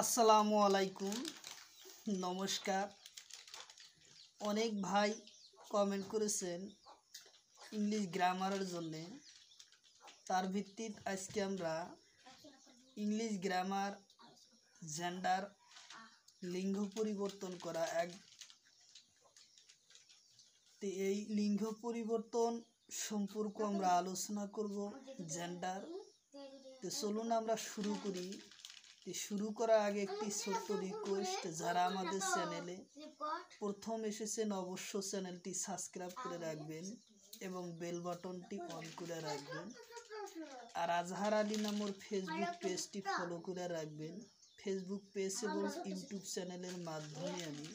আসসালামু আলাইকুম, নমস্কার। অনেক ভাই কমেন্ট করেছেন ইংলিশ গ্রামারের জন্য। তার ভিত্তিতে আজকে আমরা ইংলিশ গ্রামার, জেন্ডার, লিঙ্গ পরিবর্তন করা এই লিঙ্গ পরিবর্তন সম্পর্কে আমরা আলোচনা করব। জেন্ডার, তো চলুন আমরা শুরু করি। শুরু করার আগে একটি ছোট্ট রিকোয়েস্ট, যারা আমাদের চ্যানেলে প্রথম এসেছেন অবশ্য চ্যানেলটি সাবস্ক্রাইব করে রাখবেন এবং বেল বাটনটি অন করে রাখবেন। আর আজহার আলী নামের ফেসবুক পেজটি ফলো করে রাখবেন। ফেসবুক পেজ এবং ইউটিউব চ্যানেলের মাধ্যমে আমি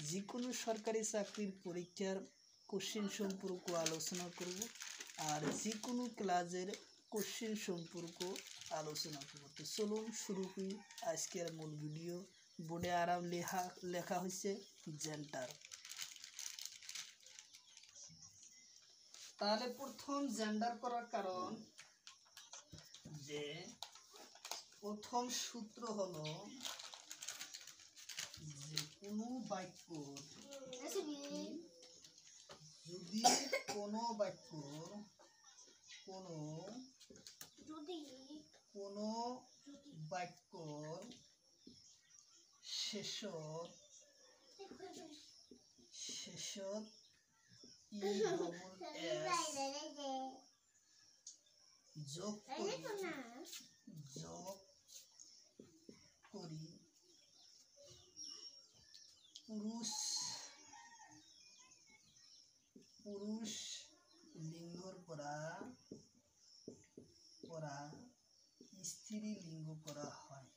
যে কোনো সরকারি চাকরির পরীক্ষার কোশ্চেন সম্পর্কে আলোচনা করব, আর যে কোনো ক্লাসের কোশ্চেন সম্পর্কে আলোচনা করব। তো চলুন শুরু করি আজকের মূল ভিডিও। বোর্ডে আরাম লেখা হয়েছে জেন্ডার। তাহলে প্রথম জেন্ডার করার কারণ, যে প্রথম সূত্র হলো যে কোনো বাক্য, যদি কোনো বাক্য কোনো বাক্যর শেষত যোগ করি পুরুষ লিঙ্গর পরা স্ত্রী লিঙ্গ করা হয়।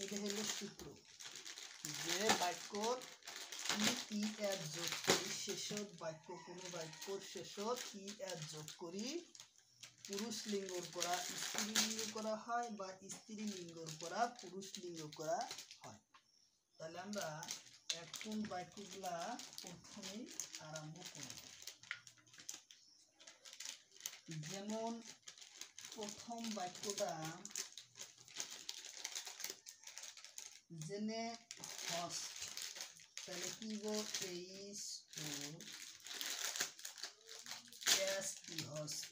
এটা হলো সূত্র, যে বাক্যর ই এর যোগ করি শেষত বাক্য, কোনো বাক্যর শেষত ই এর যোগ করি পুরুষ লিঙ্গর করা স্ত্রী লিঙ্গ করা হয়, বা স্ত্রী লিঙ্গর করা পুরুষ লিঙ্গ করা হয়। তাহলে আমরা এখন বাক্যগুলা প্রথমেই আরম্ভ করব। যেমন প্রথম বাক্যটা, জেনে হস্ট, তাহলে কি H O S T host.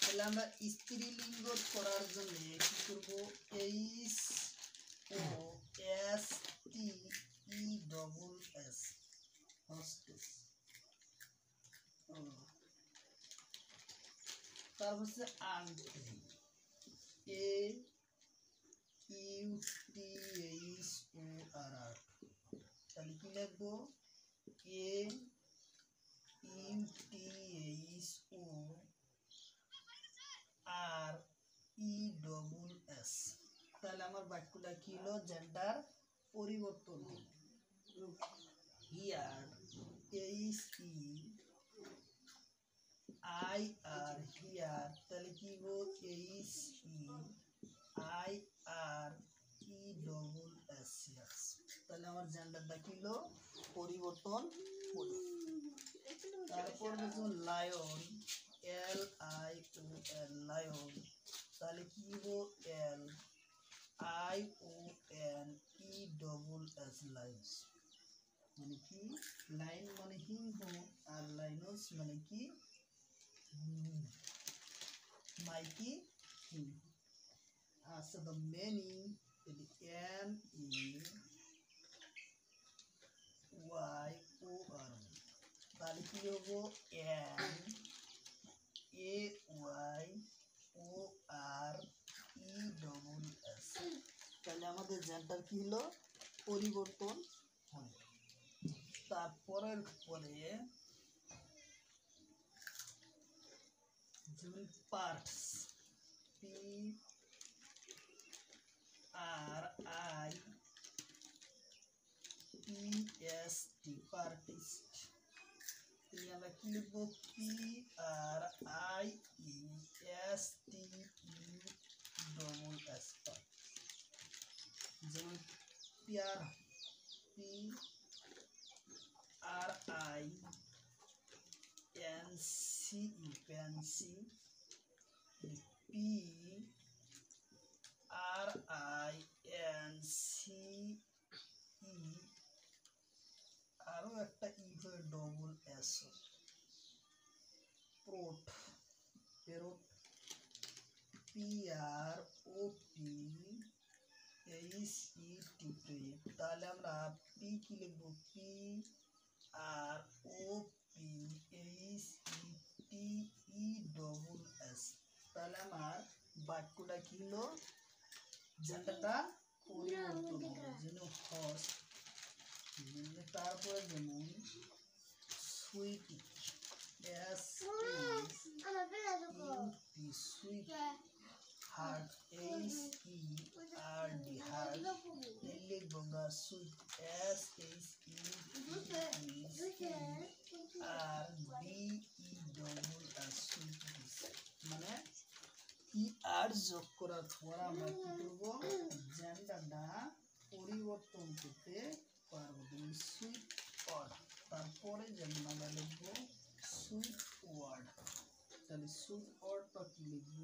তাহলে আমরা স্ত্রীলিঙ্গ করার জন্য কি করব, H O S T E double S, hostess. তারপর হচ্ছে আন্টি, A U T H O R R. তাহলে কি লিখবো, A U T H O R E double S. তাহলে আমার বাক্যটা কি হলো, জেন্ডার পরিবর্তন হলো। Heir H E I R heir, তাহলে কি হলো H E I R E double S. তাহলে আমার জেন্ডারটা কি হলো, পরিবর্তন হলো। তারপর হচ্ছে lion, L I O L, lion. তাহলে কি হলো, L I O N E double S, lions. মানে কি, লাইন মানে সিংহ, আর লাইনস মানে কি মাইকি সিংহ। আচ্ছা, the meaning, N E Y O R, তাহলে কি হবো, N A Y O R E double S. তাহলে আমাদের জেন্ডার কি হলো, পরিবর্তন হলো। তারপরের পরে যেমন priest, P R I E S T, পার্টিস্ট। আমরা কি লিখবো, P R I E S T U double S, যেমন পেয়ার, পি আর আই পেন্সি পেন্সি P R I N C E আরো একটা ই হয়ে ডবল এস প্রোট পেরোট P R O P H E T তাহলে আমরা পি কি লিখবো P R O P H E T E double S তাহলে আমার বাক্যটা কি হলো জেন্ডারটা পরিবর্তন হবে যেন হর্স তারপরে যেমন সুইটি এস ইউটি sweet heart H E R D heart লিখব আমরা sweet S H E R D E double S sweet মানে ই আর যোগ করার পর আমরা কি করব জেন্ডারটা পরিবর্তন করতে পারবো সুইট ওয়ার্ড তারপরে যেমন আমরা লিখব সুইট ওয়ার্ড তাহলে সুইট ওয়ার্ডটা কি লিখব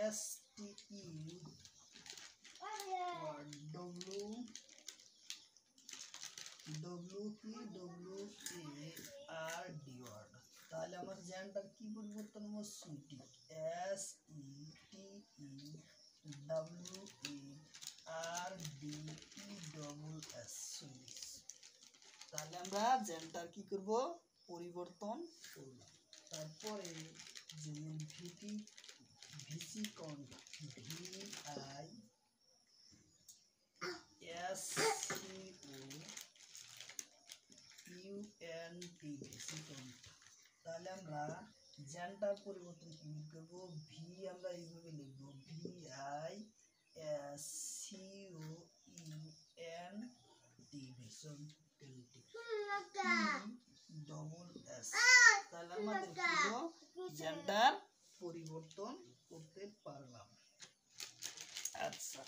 S T E word W কি W A R D word তাহলে আমার জেন্ডার কি পরিবর্তন হবে sweetie S E T E W A R D E double S তাহলে আমরা জেন্ডার কি করব পরিবর্তন করলাম তারপরে যেমন viscount V I S C O U N T viscount তাহলে আমরা জেন্ডার পরিবর্তন কি করব ভি আমরা এইভাবে লিখব V I S C O U N T ভিসন ডবল এস তাহলে আমাদের কি জেন্ডার পরিবর্তন করতে পারলাম আচ্ছা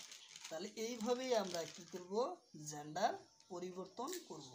তাহলে এইভাবেই আমরা কি করব জেন্ডার পরিবর্তন করব